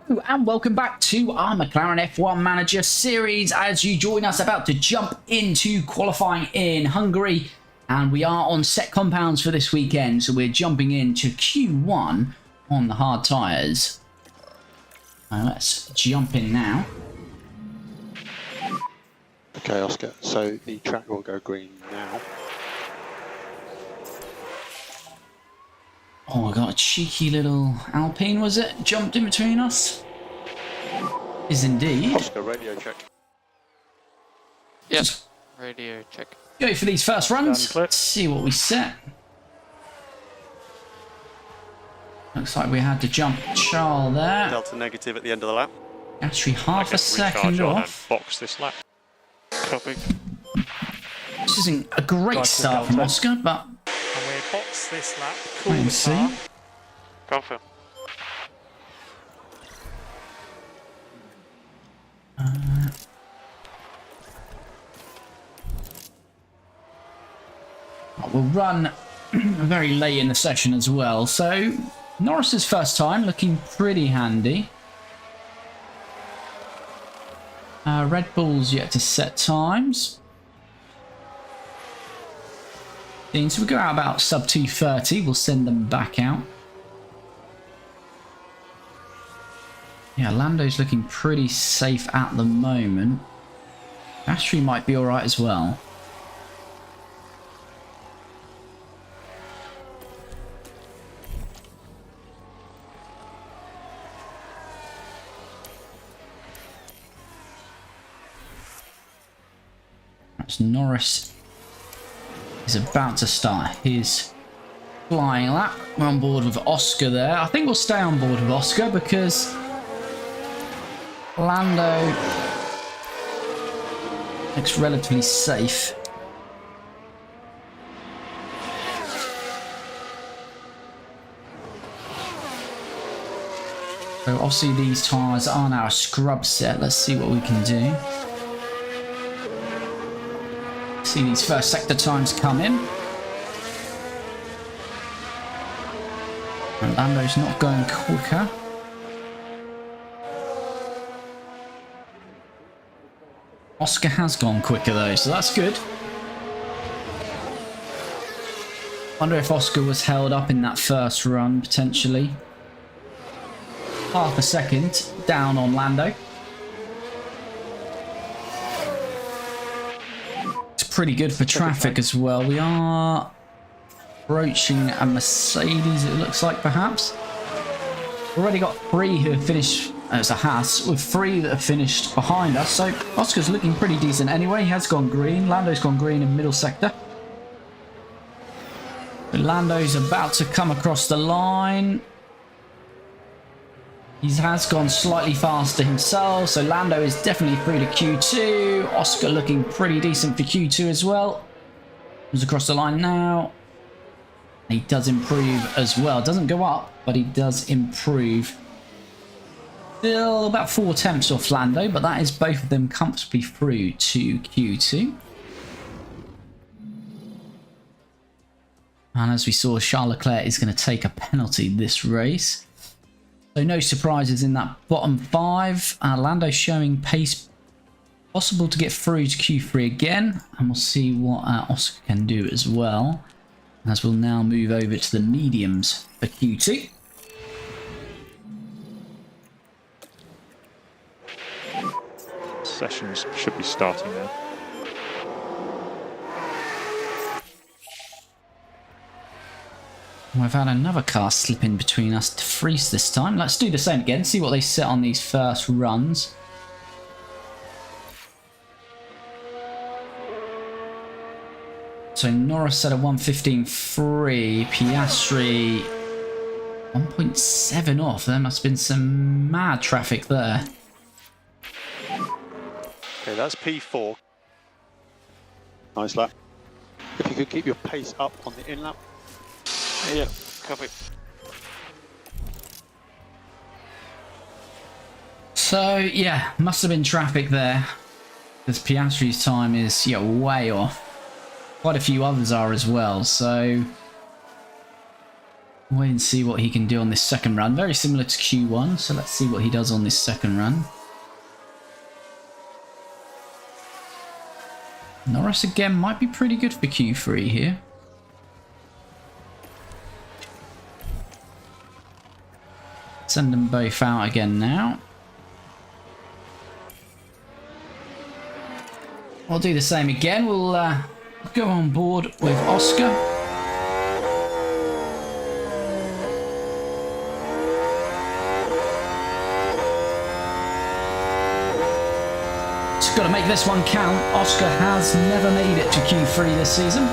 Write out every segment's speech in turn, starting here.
And welcome back to our McLaren F1 Manager series as you join us about to jump into qualifying in Hungary. And we are on set compounds for this weekend, so we're jumping into Q1 on the hard tyres. Let's jump in now. Okay, Oscar, so the track will go green now. Oh, I got a cheeky little Alpine, was it? Jumped in between us? Is indeed. Oscar, radio check. Yes, radio check. Go for these first runs. Let's see what we set. Looks like we had to jump Charles there. Delta negative at the end of the lap. Actually, half a second off. Box this lap. Copy. This isn't a great start from Oscar, but And we box this lap. wait and see. Confirm. We'll run very late in the session as well. So Norris's first time, looking pretty handy. Red Bull's yet to set times. So we go out about sub 2:30. We'll send them back out. Yeah, Lando's looking pretty safe at the moment. Piastri might be alright as well. Perhaps Norris is about to start his flying lap. We're on board with Oscar there. I think we'll stay on board with Oscar because Lando looks relatively safe. So obviously these tyres are now a scrub set. Let's see what we can do. See these first sector times come in. And Lando's not going quicker. Oscar has gone quicker though, so that's good. Wonder if Oscar was held up in that first run, potentially. Half a second down on Lando. It's pretty good for traffic as well. We are approaching a Mercedes, it looks like, perhaps. We've already got three who have finished. It's a Haas with three that have finished behind us, so Oscar's looking pretty decent anyway. He has gone green. Lando's gone green in middle sector. But Lando's about to come across the line. He has gone slightly faster himself, so Lando is definitely through to Q2. Oscar looking pretty decent for Q2 as well. Comes across the line now. He does improve as well. Doesn't go up, but he does improve. Still about 4 tenths off Lando, but that is both of them comfortably through to Q2. And as we saw, Charles Leclerc is going to take a penalty this race. So no surprises in that bottom 5. Lando showing pace possible to get through to Q3 again. And we'll see what Oscar can do as well. As we'll now move over to the mediums for Q2. Sessions should be starting now. We've had another car slip in between us to freeze this time. Let's do the same again, see what they set on these first runs. So Norris set a 1:15.3, Piastri 1.7 off. There must have been some mad traffic there. Okay, that's P4. Nice lap. If you could keep your pace up on the in lap. Yeah, copy. So yeah, must have been traffic there. Because Piastri's time is way off. Quite a few others are as well, so Wait and see what he can do on this second run. Very similar to Q1, so let's see what he does on this second run. Norris again might be pretty good for Q3 here. Send them both out again now. We'll do the same again. We'll go on board with Oscar. Just got to make this one count. Oscar has never made it to Q3 this season.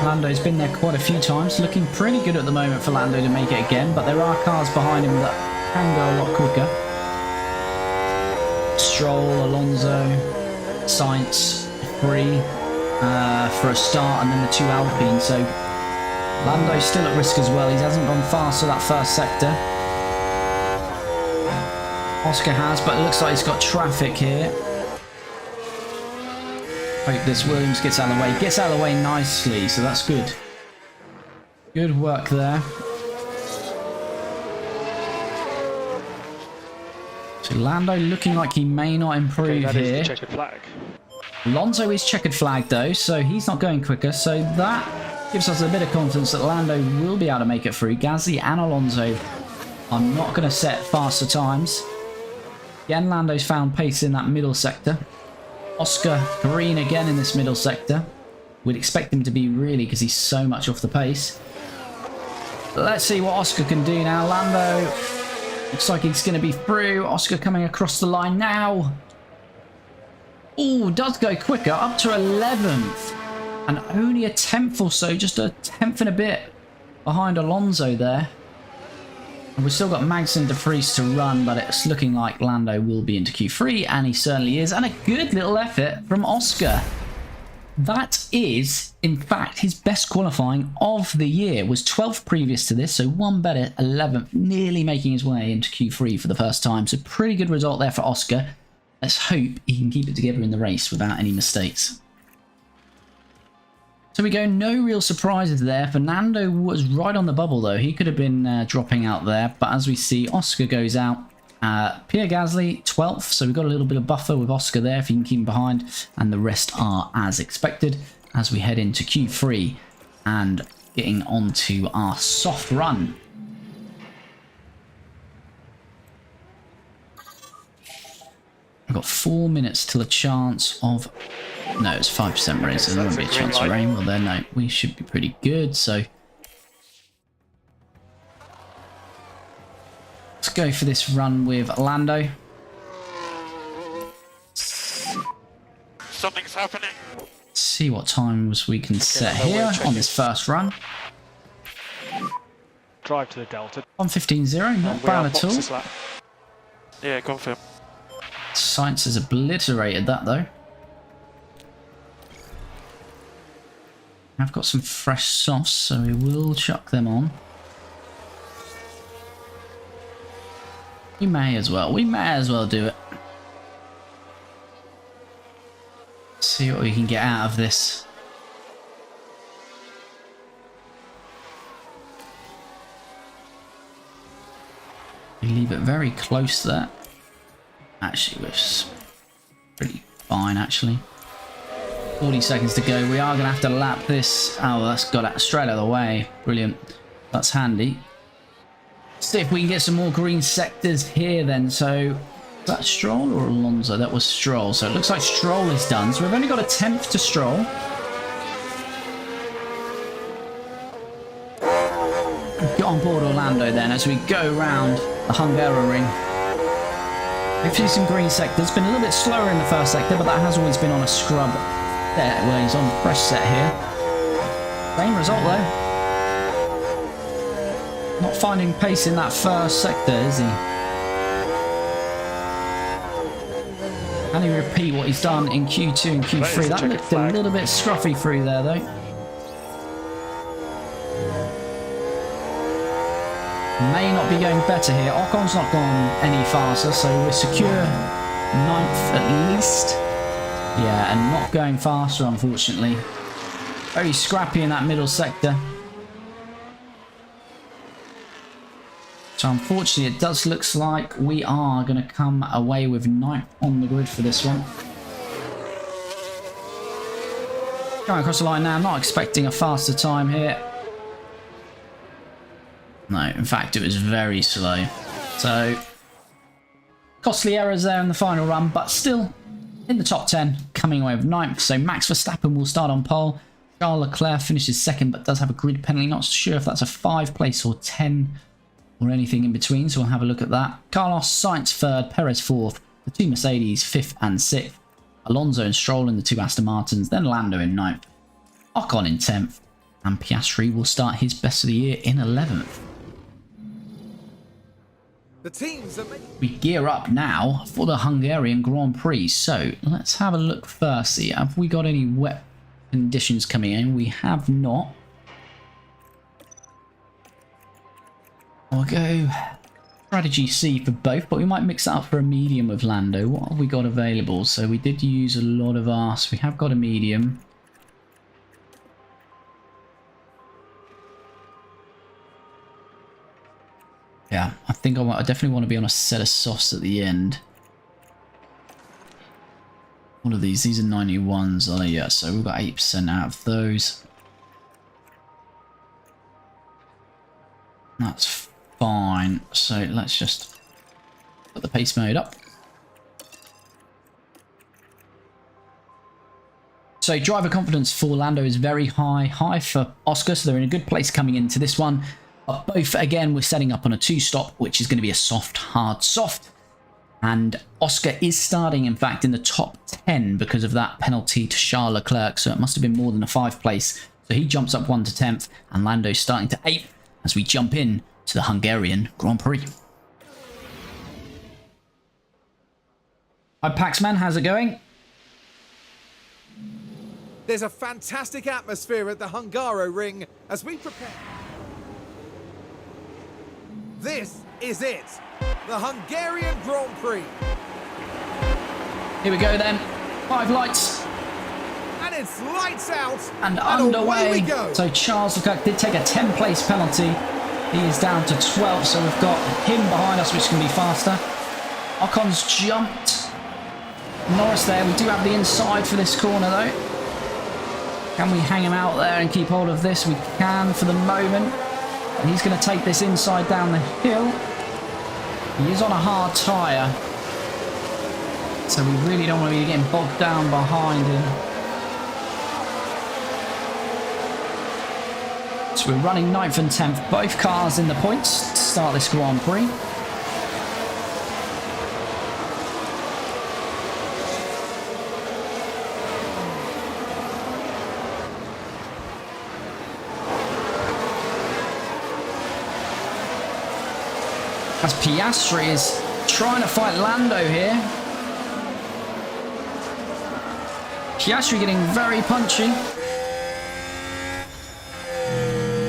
Lando's been there quite a few times. Looking pretty good at the moment for Lando to make it again, but there are cars behind him that can go a lot quicker. Stroll, Alonso, Sainz, free for a start, and then the two Alpines. So Lando's still at risk as well. He hasn't gone fast to that first sector. Oscar has, but it looks like he's got traffic here. Hope this Williams gets out of the way. Gets out of the way nicely, so that's good. Good work there. So Lando looking like he may not improve that here. is the checkered flag. Alonso is checkered flag though, so he's not going quicker. So that gives us a bit of confidence that Lando will be able to make it through. Gasly and Alonso are not going to set faster times. Again, Lando's found pace in that middle sector. Oscar green again in this middle sector. We'd expect him to be really because he's so much off the pace. But let's see what Oscar can do now. Lando looks like he's going to be through. Oscar coming across the line now. Ooh, does go quicker, up to 11th. And only a 10th or so, just a 10th and a bit behind Alonso there. And we've still got Max and De Vries to run, but it's looking like Lando will be into Q3, and he certainly is. And a good little effort from Oscar. That is, in fact, his best qualifying of the year. Was 12th previous to this, so one better, 11th, nearly making his way into Q3 for the first time. So pretty good result there for Oscar. Let's hope he can keep it together in the race without any mistakes. So we go, no real surprises there. Fernando was right on the bubble though. He could have been dropping out there, but as we see, Oscar goes out. Pierre Gasly 12th, so we've got a little bit of buffer with Oscar there if he can keep him behind, and the rest are as expected as we head into Q3 and getting onto our soft run. We've got 4 minutes till a chance of... No, it's 5% rain, so there won't be a chance of rain. Well, then, no, we should be pretty good, so... Let's go for this run with Lando. Something's happening. See what times we can set here on this first run. Drive to the Delta. 1:15.0, not bad at all. Yeah, confirm. Sainz has obliterated that though. I've got some fresh softs, so we will chuck them on. We may as well do it. See what we can get out of this. We leave it very close there. Actually, we're pretty fine actually. 40 seconds to go. We are going to have to lap this. Oh, that's got it straight out of the way. Brilliant. That's handy. See if we can get some more green sectors here then. So, is that Stroll or Alonso? That was Stroll. So it looks like Stroll is done. So we've only got a 10th to Stroll. Get on board Orlando then as we go round the Hungaroring. Hopefully some green sectors. Been a little bit slower in the first sector, but that has always been on a scrub there where he's on the fresh set here. Same result though. Not finding pace in that first sector, is he? Can he repeat what he's done in Q2 and Q3? That looked a little bit scruffy through there though. May not be going better here. Ocon's not gone any faster, so we're secure 9th at least. Yeah, and not going faster, unfortunately. Very scrappy in that middle sector. So unfortunately, it does look like we are going to come away with 9th on the grid for this one. Going across the line now, not expecting a faster time here. No, in fact, it was very slow. So, costly errors there in the final run, but still in the top 10, coming away with 9th. So Max Verstappen will start on pole. Charles Leclerc finishes 2nd, but does have a grid penalty. Not sure if that's a 5th place or 10 or anything in between, so we'll have a look at that. Carlos Sainz 3rd, Perez 4th, the 2 Mercedes 5th and 6th. Alonso and Stroll in the 2 Aston Martins, then Lando in 9th. Ocon in 10th, and Piastri will start his best of the year in 11th. The teams are We gear up now for the Hungarian Grand Prix. So let's have a look firstly. Have we got any wet conditions coming in? We have not. I'll go strategy C for both, but we might mix that up for a medium with Lando. What have we got available? So we did use a lot of ours. We have got a medium. Yeah, I think I definitely want to be on a set of softs at the end. What are these? These are 91s. Oh, yeah, so we've got 8% out of those. That's fine. So let's just put the pace mode up. So driver confidence for Lando is very high. High for Oscar, so they're in a good place coming into this one. But both, again, we're setting up on a 2-stop, which is going to be a soft, hard, soft. And Oscar is starting, in fact, in the top 10 because of that penalty to Charles Leclerc. So it must have been more than a 5th place. So he jumps up 1 to 10th, and Lando's starting to 8th as we jump in to the Hungarian Grand Prix. Hi, Paxman, how's it going? There's a fantastic atmosphere at the Hungaroring as we prepare. This is it, the Hungarian Grand Prix. Here we go then. 5 lights. And it's lights out. And away underway. we go. So Charles Leclerc did take a 10th-place penalty. He is down to 12th, so we've got him behind us, which can be faster. Ocon's jumped. Norris there. We do have the inside for this corner, though. Can we hang him out there and keep hold of this? We can for the moment. And he's going to take this inside down the hill. He is on a hard tyre. So we really don't want to be getting bogged down behind him. So we're running 9th and 10th, both cars in the points to start this Grand Prix. As Piastri is trying to fight Lando here. Piastri getting very punchy.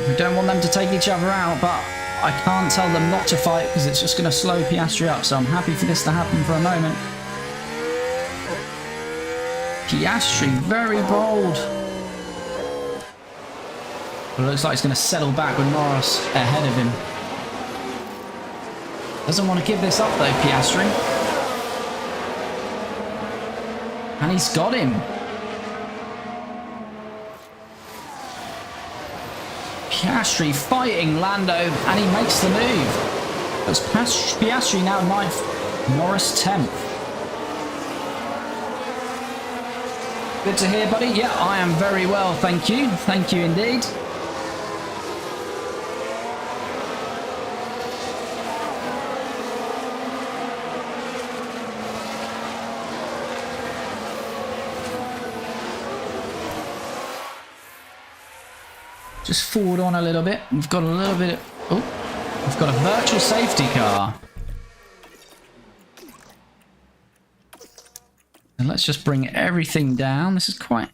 We don't want them to take each other out, but I can't tell them not to fight because it's just going to slow Piastri up, so I'm happy for this to happen for a moment. Piastri, very bold. But it looks like he's going to settle back with Norris ahead of him. Doesn't want to give this up though, Piastri. And he's got him. Piastri fighting Lando, and he makes the move. That's Piastri now 9th, Norris 10th. Good to hear, buddy. Yeah, I am very well, thank you. Thank you indeed. Just forward on a little bit. We've got a little bit of... Oh, we've got a virtual safety car. And let's just bring everything down. This is quite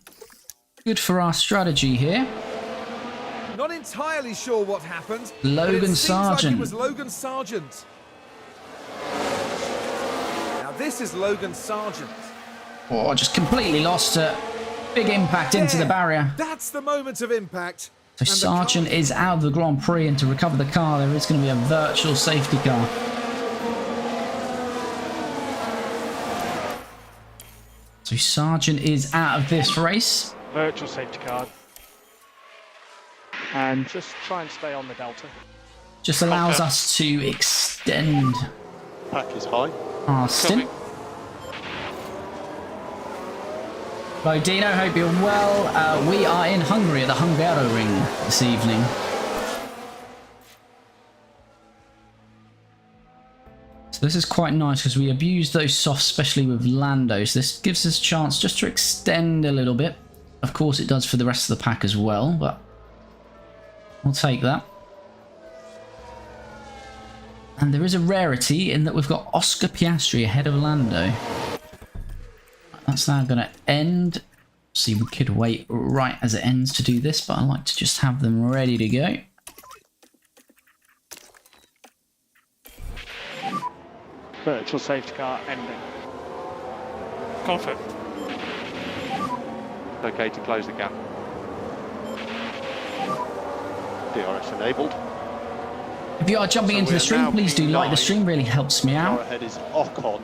good for our strategy here. Not entirely sure what happened. Logan Sargent. Like it was Logan Sargent. Now this is Logan Sargent. Oh, just completely lost it. Big impact into the barrier. That's the moment of impact. So Sargent is out of the Grand Prix, and to recover the car there is going to be a virtual safety car. So Sargent is out of this race. Virtual safety car. And just try and stay on the delta. Just allows us to extend Pack is high. our stint. Hello Dino, hope you're well. We are in Hungary at the Hungaroring this evening. So this is quite nice because we abuse those softs, especially with Lando. So this gives us a chance just to extend a little bit. Of course it does for the rest of the pack as well, but we'll take that. And there is a rarity in that we've got Oscar Piastri ahead of Lando. That's now going to end. See, we could wait right as it ends to do this, but I like to just have them ready to go. Virtual safety car ending. Confirm. Okay to close the gap. DRS enabled. If you are jumping So into we the are stream, now please do like the P9. stream, really helps me Car out. ahead is Ocon.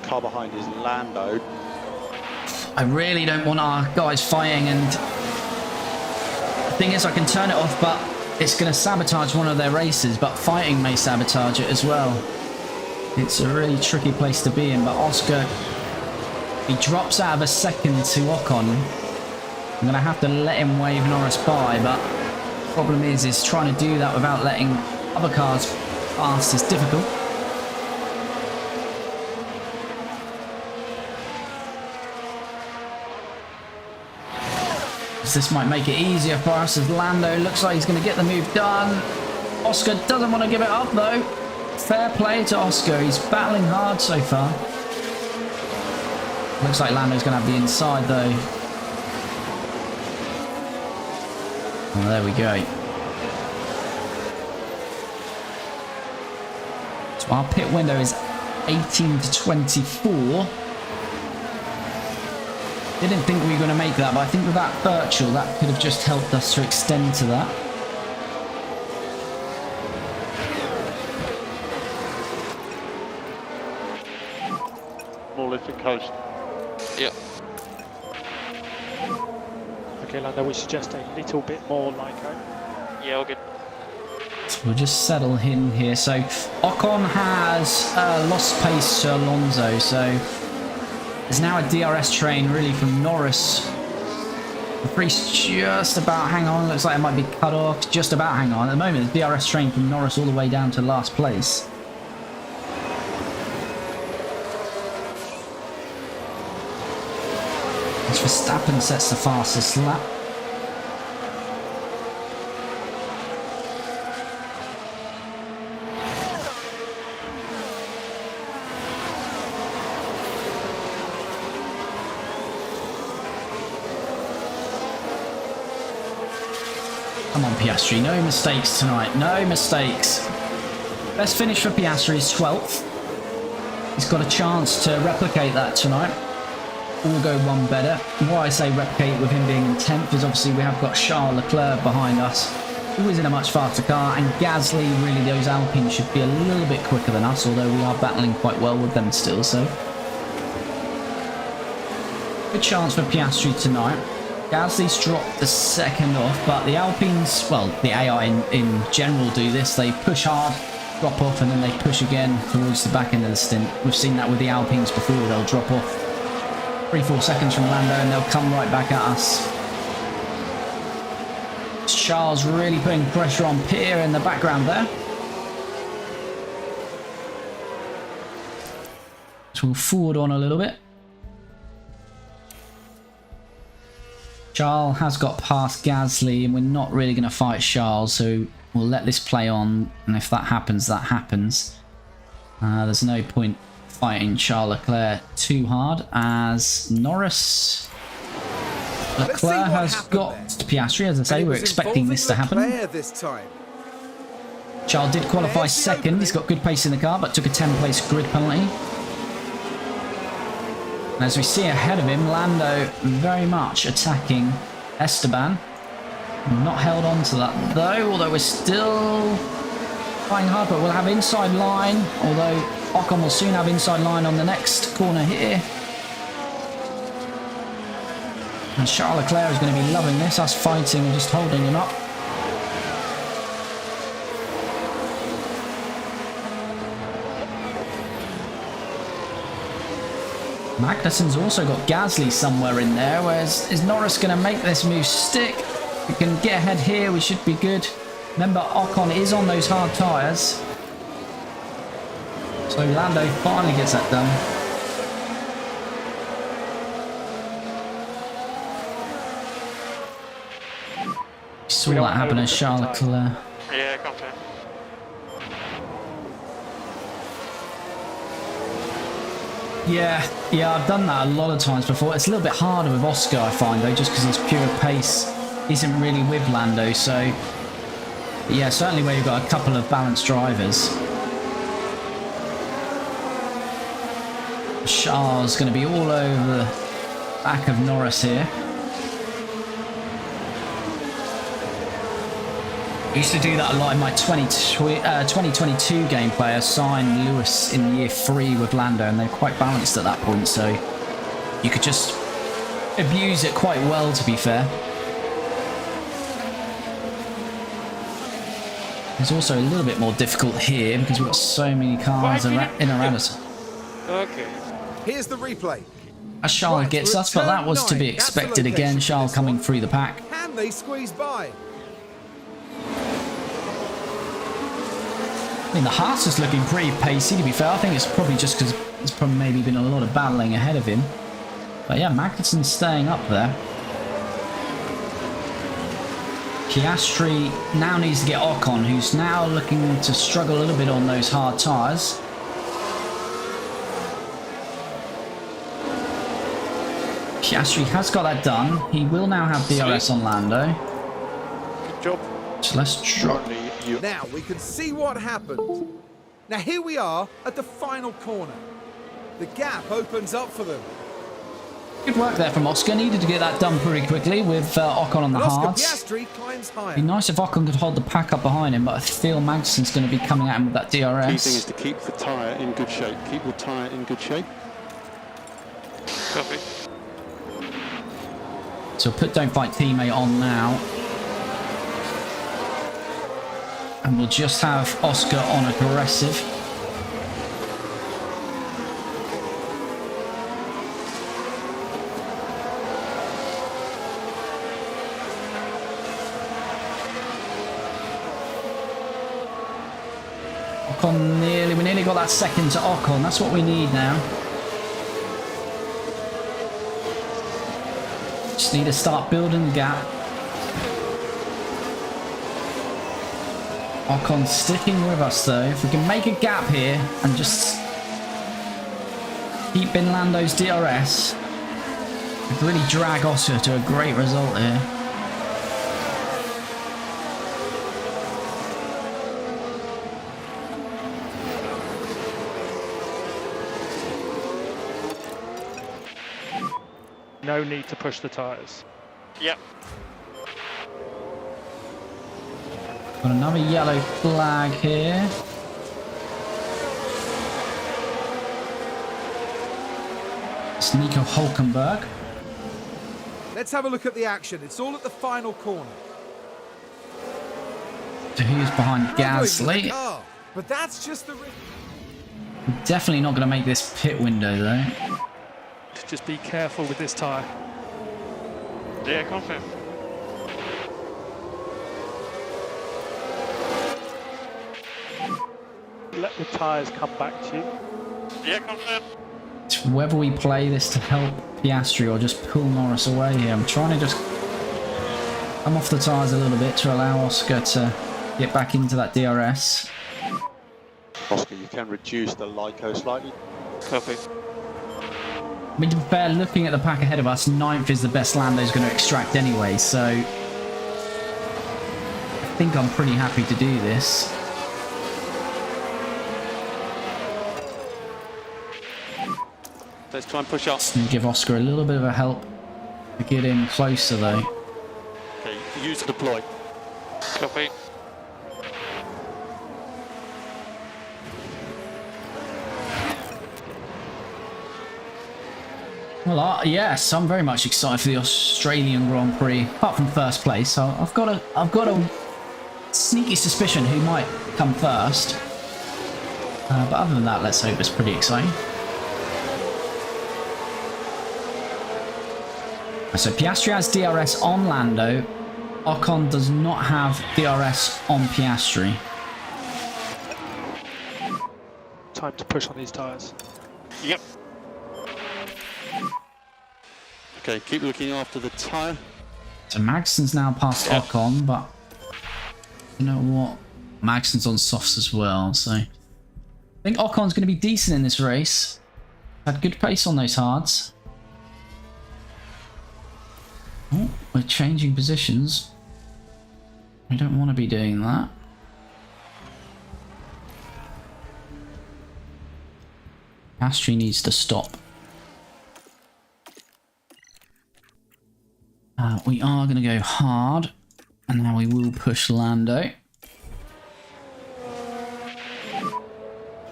Car behind is Lando. I really don't want our guys fighting, and the thing is I can turn it off, but it's going to sabotage one of their races, but fighting may sabotage it as well. It's a really tricky place to be in, but Oscar, he drops out of a second to Ocon. I'm going to have to let him wave Norris by, but the problem is trying to do that without letting other cars pass is difficult. This might make it easier for us as Lando looks like he's going to get the move done. Oscar doesn't want to give it up though. Fair play to Oscar. He's battling hard so far. Looks like Lando's going to have the inside though. Well, there we go. So our pit window is 18 to 24. Didn't think we were going to make that, but I think with that virtual, that could have just helped us to extend to that. More lifted coast. Yeah. Okay, Lando, we suggest a little bit more Lyco. Yeah, all good. So we'll just settle in here. So Ocon has lost pace to Alonso, so there's now a DRS train really from Norris. The Priest just about hang on. Looks like it might be cut off. Just about hang on. At the moment, there's DRS train from Norris all the way down to last place. As Verstappen sets the fastest lap. Come on, Piastri. No mistakes tonight. No mistakes. Best finish for Piastri is 12th. He's got a chance to replicate that tonight. Or go one better. Why I say replicate with him being in 10th is obviously we have got Charles Leclerc behind us, who is in a much faster car, and Gasly, really those Alpines should be a little bit quicker than us, although we are battling quite well with them still, so. Good chance for Piastri tonight. Gasly's dropped the second off, but the Alpines, well, the AI in general do this. They push hard, drop off, and then they push again towards the back end of the stint. We've seen that with the Alpines before. They'll drop off 3-4 seconds from Lando, and they'll come right back at us. Charles really putting pressure on Pierre in the background there. So we'll forward on a little bit. Charles has got past Gasly, and we're not really going to fight Charles, so we'll let this play on, and if that happens, that happens. There's no point fighting Charles Leclerc too hard, as Norris... Leclerc has got Piastri, as I say, we're expecting this to happen. This time. Charles did qualify second, he's got good pace in the car, but took a 10-place grid penalty. As we see ahead of him, Lando very much attacking Esteban. Not held on to that though, although we're still trying hard, but we'll have inside line, although Ocon will soon have inside line on the next corner here. And Charles Leclerc is going to be loving this, us fighting and just holding him up. Magnussen's also got Gasly somewhere in there, whereas is Norris going to make this move stick? If we can get ahead here, we should be good. Remember, Ocon is on those hard tyres. So Lando finally gets that done. We saw that happen as Charles Leclerc. Yeah, confirm. Yeah, I've done that a lot of times before. It's a little bit harder with Oscar, I find, though, just because his pure pace isn't really with Lando. So, yeah, certainly where you've got a couple of balanced drivers. Charles going to be all over the back of Norris here. I used to do that a lot in my 2022 gameplay. I signed Lewis in year 3 with Lando, and they're quite balanced at that point, so you could just abuse it quite well, to be fair. It's also a little bit more difficult here because we've got so many cars in around us. Okay. Here's the replay. As Charles gets us, but that was to be expected again. Charles coming through the pack. Can they squeeze by? I mean, the Haas is looking pretty pacey, to be fair. I think it's probably just because there's probably maybe been a lot of battling ahead of him. But yeah, Magnussen's staying up there. Piastri now needs to get Ocon, who's now looking to struggle a little bit on those hard tyres. Piastri has got that done. He will now have DRS on Lando. Good job. So let's drop. Now we can see what happened. Now here we are at the final corner. The gap opens up for them. Good work there from Oscar. Needed to get that done pretty quickly with Ocon on the Oscar hards. Piastri climbs higher. Be nice if Ocon could hold the pack up behind him, but I feel Magnussen's going to be coming at him with that Key thing is DRS. to keep the tyre in good shape. Keep your tyre in good shape. Copy. So put Don't Fight teammate on now. And we'll just have Oscar on aggressive. Ocon we nearly got that second to Ocon. That's what we need now. Just need to start building the gap. Ocon sticking with us though. If we can make a gap here and just keep in Lando's DRS, we could really drag Oscar to a great result here. No need to push the tyres. Yep. Got another yellow flag here. It's Nico Hulkenberg. Let's have a look at the action. It's all at the final corner. So who's behind Gasly? Car, but that's just the... Definitely not going to make this pit window though. Just be careful with this tyre. Yeah, confirm. Let the tyres come back to you. Yeah, confirm. It's whether we play this to help Piastri or just pull Norris away here. I'm trying to just come off the tyres a little bit to allow Oscar to get back into that DRS. Oscar, you can reduce the LICO slightly. Copy. I mean, to be fair, looking at the pack ahead of us, 9th is the best Lando's going to extract anyway, so I think I'm pretty happy to do this. Let's try and push up. And give Oscar a little bit of a help to get in closer though. Okay, use to deploy. Copy. Well, yes, I'm very much excited for the Australian Grand Prix. Apart from first place, so I've got a sneaky suspicion who might come first. But other than that, let's hope it's pretty exciting. So Piastri has DRS on Lando. Ocon does not have DRS on Piastri. Time to push on these tyres. Yep. Okay, keep looking after the tyre. So Magson's now past Ocon, but you know what? Magson's on softs as well, so I think Ocon's going to be decent in this race. Had good pace on those hards. Oh, we're changing positions. We don't want to be doing that. Piastri needs to stop. We are going to go hard, and now we will push Lando.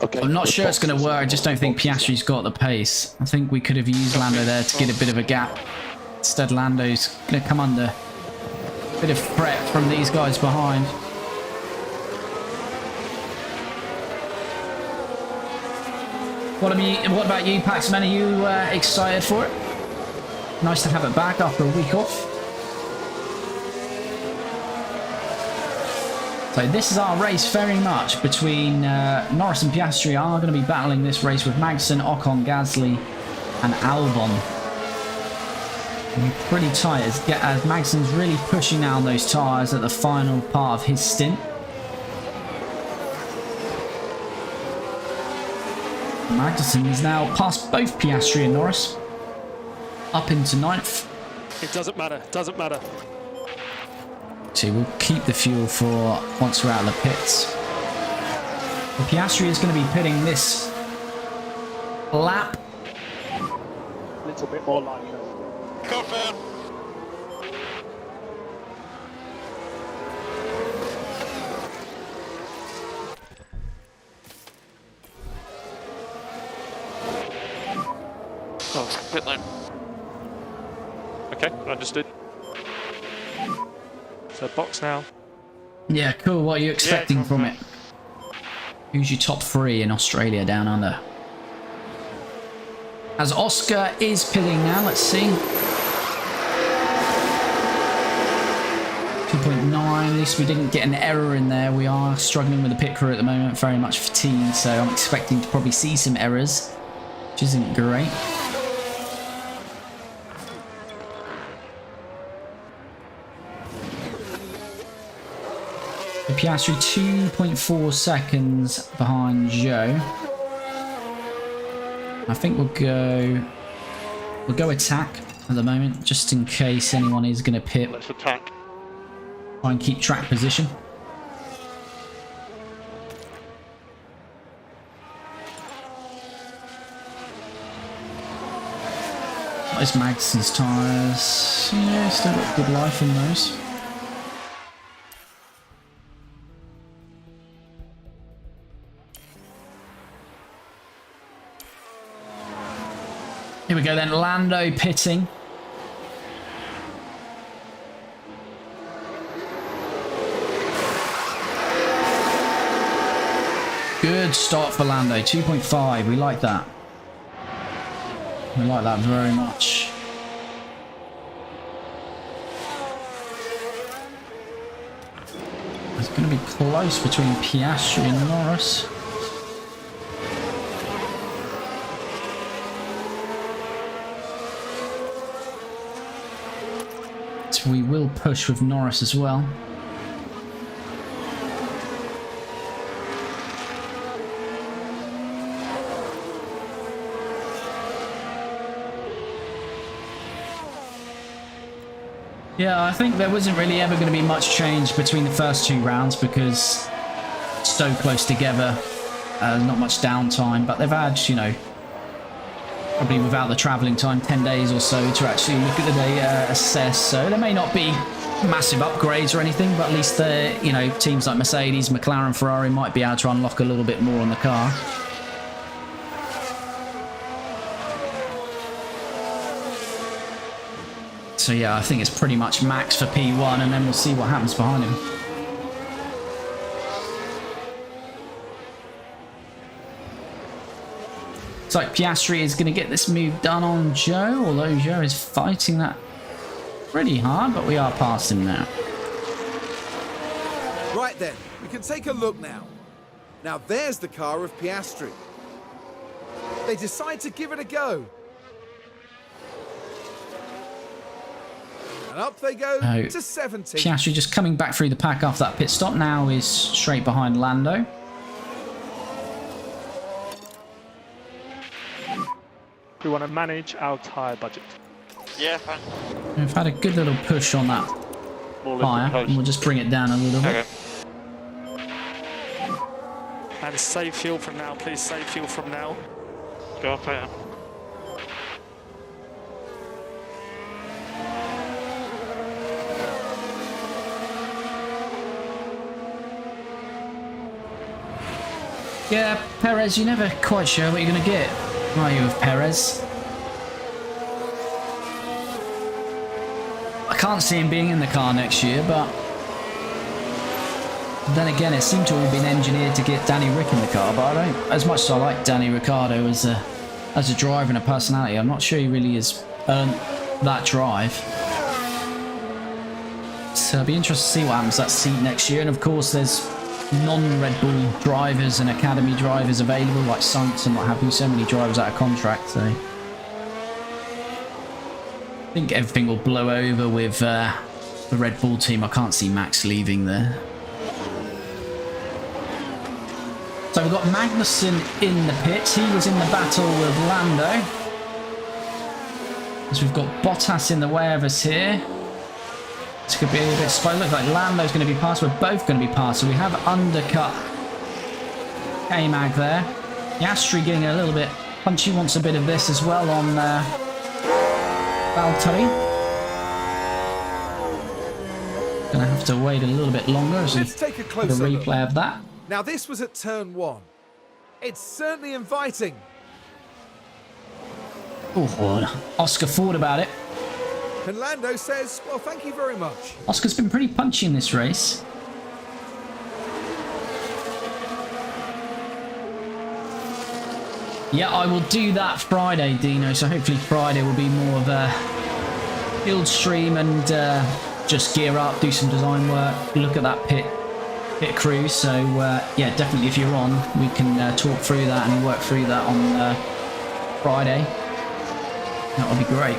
Okay. I'm not sure it's going to work. I just don't think Piastri's got the pace. I think we could have used Lando there to get a bit of a gap. Instead, Lando's going to come under a bit of threat from these guys behind. What about you, Paxman? Are you excited for it? Nice to have it back after a week off. So this is our race very much between Norris and Piastri are going to be battling this race with Magnussen, Ocon, Gasly and Albon. And pretty tight as Magnussen's really pushing down those tyres at the final part of his stint. Magnussen is now past both Piastri and Norris. Up into 9th. It doesn't matter, doesn't matter. So we'll keep the fuel for once we're out of the pits. The Piastri is going to be pitting this lap. A little bit more like that. Confirm. Oh, pit lane. Okay, understood. So box now. Yeah, cool. What are you expecting from it? Who's your top 3 in Australia down under? As Oscar is pitting now, let's see. 2.9, at least we didn't get an error in there. We are struggling with the pit crew at the moment, very much fatigued, so I'm expecting to probably see some errors, which isn't great. Piastri 2.4 seconds behind Joe. I think we'll go attack at the moment, just in case anyone is going to pit. Let's attack. Try and keep track position. Nice Magson's tyres. Yeah, still got good life in those. Here we go then, Lando pitting. Good start for Lando, 2.5, we like that. We like that very much. It's going to be close between Piastri and Norris. We will push with Norris as well. Yeah, I think there wasn't really ever going to be much change between the first 2 rounds because it's so close together. Not much downtime, but they've had, you know, probably without the travelling time, 10 days or so to actually look at the data, assess. So there may not be massive upgrades or anything, but at least the, you know, teams like Mercedes, McLaren, Ferrari might be able to unlock a little bit more on the car. So yeah, I think it's pretty much max for P1, and then we'll see what happens behind him. Looks like Piastri is going to get this move done on Joe, although Joe is fighting that pretty hard, but we are past him now. Right then, we can take a look now. Now there's the car of Piastri. They decide to give it a go. And up they go to 17. Piastri just coming back through the pack after that pit stop. Now is straight behind Lando. We want to manage our tyre budget. Yeah, fine. We've had a good little push on that tyre, and we'll just bring it down a little bit. Okay. And save fuel from now, please. Save fuel from now. Go up here. Yeah, Perez, you're never quite sure what you're going to get, are you, with Perez? I can't see him being in the car next year, but then again, it seemed to have all been engineered to get Danny Rick in the car, but I don't, as much as I like Danny Ricciardo as a driver and a personality, I'm not sure he really has earned that drive. So it'll be interesting to see what happens to that seat next year, and of course there's non-Red Bull drivers and academy drivers available, like Sainz and what have you. So many drivers out of contract, so I think everything will blow over with the Red Bull team. I can't see Max leaving there. So we've got Magnussen in the pits. He was in the battle with Lando. So we've got Bottas in the way of us here. This could be a bit spicy. Look like Lando's going to be passed. We're both going to be passed. So we have undercut K-Mag there. Piastri getting a little bit punchy. Wants a bit of this as well on Valtteri. Going to have to wait a little bit longer as we take a have a closer replay look. of that. Now this was at turn 1. It's certainly inviting. Oh, Oscar thought about it. And Lando says, well, thank you very much. Oscar's been pretty punchy in this race. Yeah, I will do that Friday, Dino. So hopefully Friday will be more of a build stream and just gear up, do some design work, look at that pit crew. So yeah, definitely if you're on, we can talk through that and work through that on Friday. That would be great.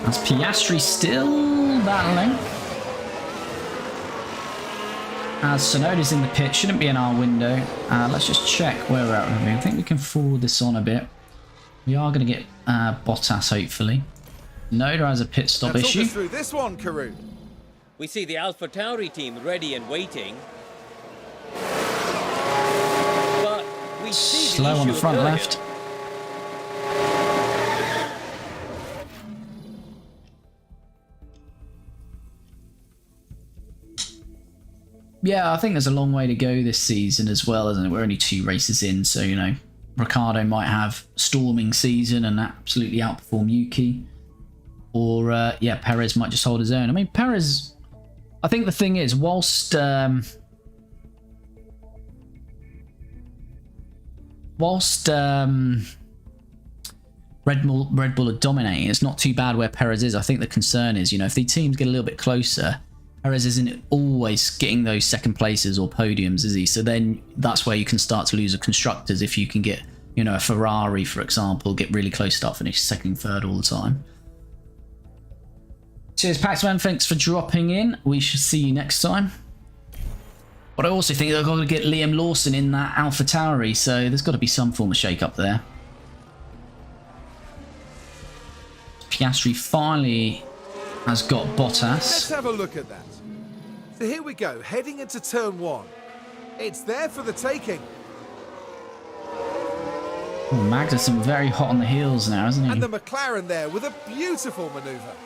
As Piastri still battling. As Sonoda's in the pit, shouldn't be in our window. Let's just check where we're at. I think we can forward this on a bit. We are going to get Bottas, hopefully. Noda has a pit stop issue. Talk us through this one, Karun. We see the AlphaTauri team ready and waiting. But we see Slow on the front earlier. left. Yeah, I think there's a long way to go this season as well, isn't it? We're only 2 races in, so, you know, Ricciardo might have storming season and absolutely outperform Yuki. Or, yeah, Perez might just hold his own. I mean, Perez, I think the thing is, whilst Red Bull are dominating, it's not too bad where Perez is. I think the concern is, you know, if the teams get a little bit closer, Perez isn't always getting those second places or podiums, is he? So then that's where you can start to lose the constructors if you can get, you know, a Ferrari, for example, get really close, start finish second, third all the time. Cheers, Paxman. Thanks for dropping in. We shall see you next time. But I also think they're going to get Liam Lawson in that AlphaTauri, so there's got to be some form of shake-up there. Piastri finally has got Bottas. Let's have a look at that. So here we go, heading into turn 1. It's there for the taking. Oh, Magnussen very hot on the heels now, isn't he? And the McLaren there with a beautiful manoeuvre.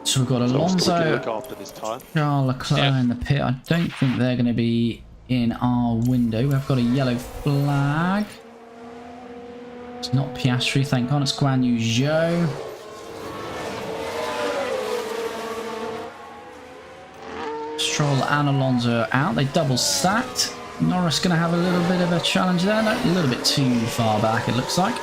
So we've got Alonso, Look after this time. Charles Leclerc in the pit. I don't think they're going to be in our window. We've got a yellow flag. It's not Piastri, thank God. It's Guan Yu Zhou. Stroll and Alonso are out. They double stacked. Norris going to have a little bit of a challenge there. No, a little bit too far back, it looks like.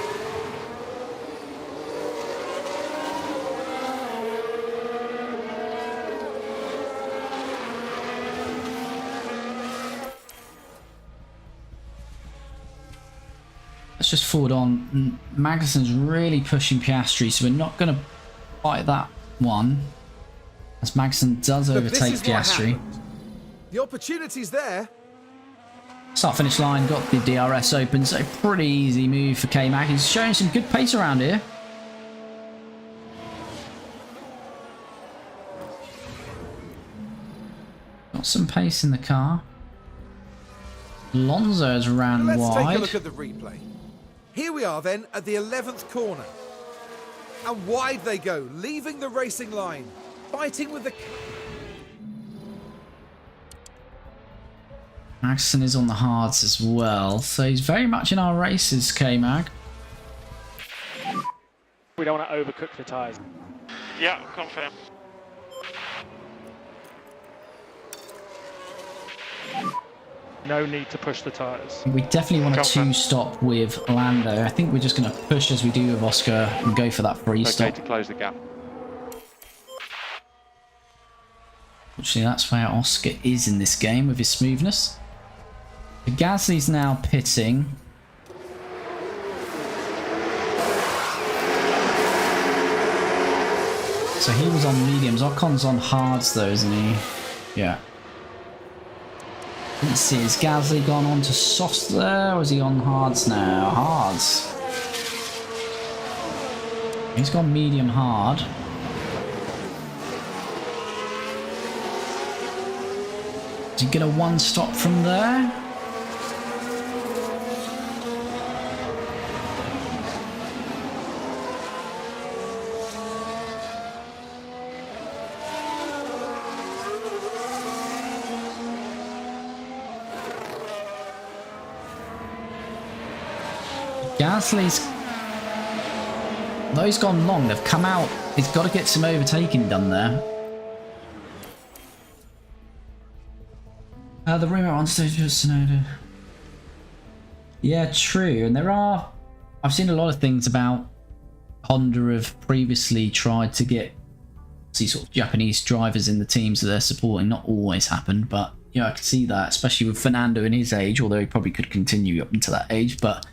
Let's just forward on. Magnussen's really pushing Piastri, so we're not going to fight that one. As Magnussen does overtake Piastri. The opportunity's there. Start finish line, got the DRS open, so pretty easy move for K-Mag. He's showing some good pace around here. Got some pace in the car. Alonso has ran Let's wide. take a look at the replay. Here we are then at the 11th corner. And wide they go, leaving the racing line. Fighting with the... Magnussen is on the hards as well, so he's very much in our races, K-Mag. We don't want to overcook the tyres. Yeah, confirm. No need to push the tyres. We definitely want a Confirm. two-stop with Lando. I think we're just going to push as we do with Oscar and go for that free stop. Okay to close the gap. Fortunately, that's where Oscar is in this game with his smoothness. Gasly's now pitting. So he was on mediums. Ocon's on hards though, isn't he? Yeah. Didn't see. Has Gasly gone on to softs there, or is he on hards now? Hards. He's gone medium hard. Does he get a one stop from there? Gasly's... Though he's gone long, they've come out. He's got to get some overtaking done there. The rumour on stage was Sonoda. Yeah, true. And there are... I've seen a lot of things about Honda have previously tried to get sort of Japanese drivers in the teams that they're supporting. Not always happened, but yeah, I can see that, especially with Fernando in his age, although he probably could continue up until that age, but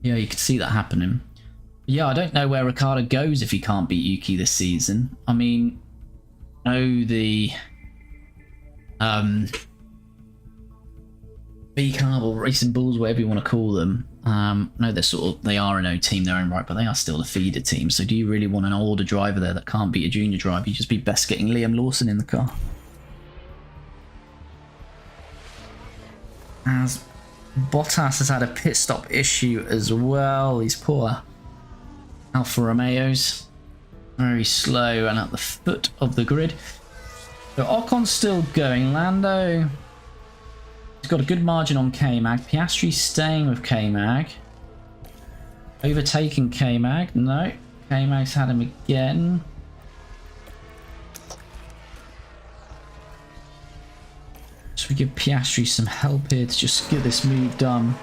yeah, you could see that happening. Yeah, I don't know where Ricciardo goes if he can't beat Yuki this season. I mean, the B-Carb or Racing Bulls, whatever you want to call them. No, they are an O team, their own right, but they are still a feeder team. So do you really want an older driver there that can't beat a junior driver? You'd just be best getting Liam Lawson in the car. As Bottas has had a pit stop issue as well. These poor Alfa Romeos. Very slow and at the foot of the grid. So Ocon's still going. Lando... He's got a good margin on K-Mag. Piastri's staying with K-Mag. Overtaking K-Mag. No. K-Mag's had him again. So we give Piastri some help here to just get this move done.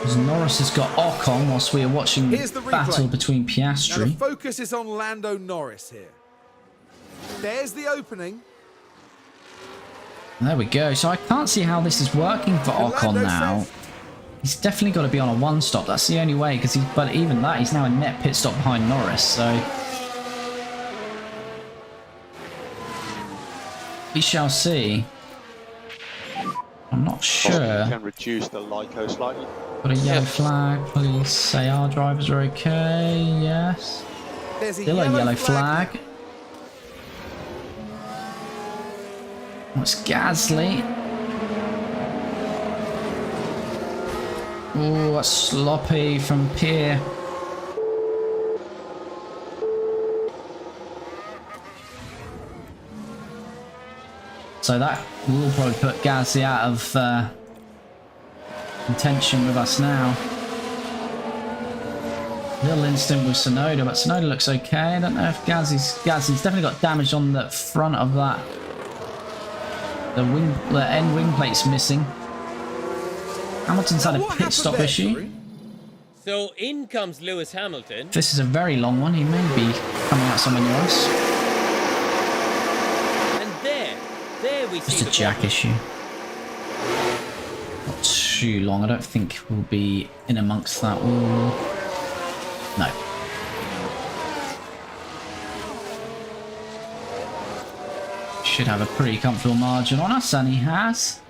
As Norris has got Ocon whilst we are watching the battle between Piastri. Now the focus is on Lando Norris here. There's the opening. There we go. So I can't see how this is working for Ocon now. He's definitely got to be on a one stop. That's the only way, because but even that, he's now a net pit stop behind Norris. So We shall see. I'm not Possibly sure. you can reduce the LICO slightly. Got a yellow flag. Police say our drivers are okay. Yes. There's a Still a yellow flag. now. Oh, it's Gasly. Oh, that's sloppy from Pierre. So that will probably put Gasly out of contention with us now. Little incident with Tsunoda, but Tsunoda looks okay. I don't know if Gasly's definitely got damage on the front of that. The end wing plate's missing. Hamilton's had a pit stop issue. So in comes Lewis Hamilton. This is a very long one. He may be coming out somewhere near us. And there we see Just a the jack problem. issue. Not too long. I don't think we'll be in amongst that. Ooh. No. Should have a pretty comfortable margin on us, and he has.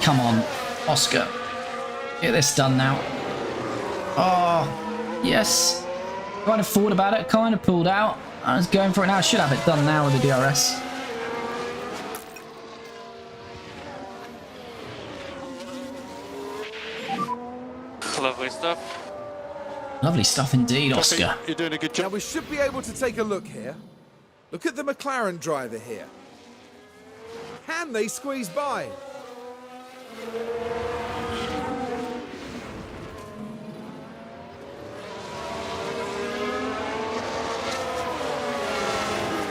Come on, Oscar. Get this done now. Oh, yes. Kind of thought about it, kind of pulled out. I was going for it now. I should have it done now with the DRS. Lovely stuff. Lovely stuff indeed, Oscar. You're doing a good Now job. we should be able to take a look here. Look at the McLaren driver here. Can they squeeze by?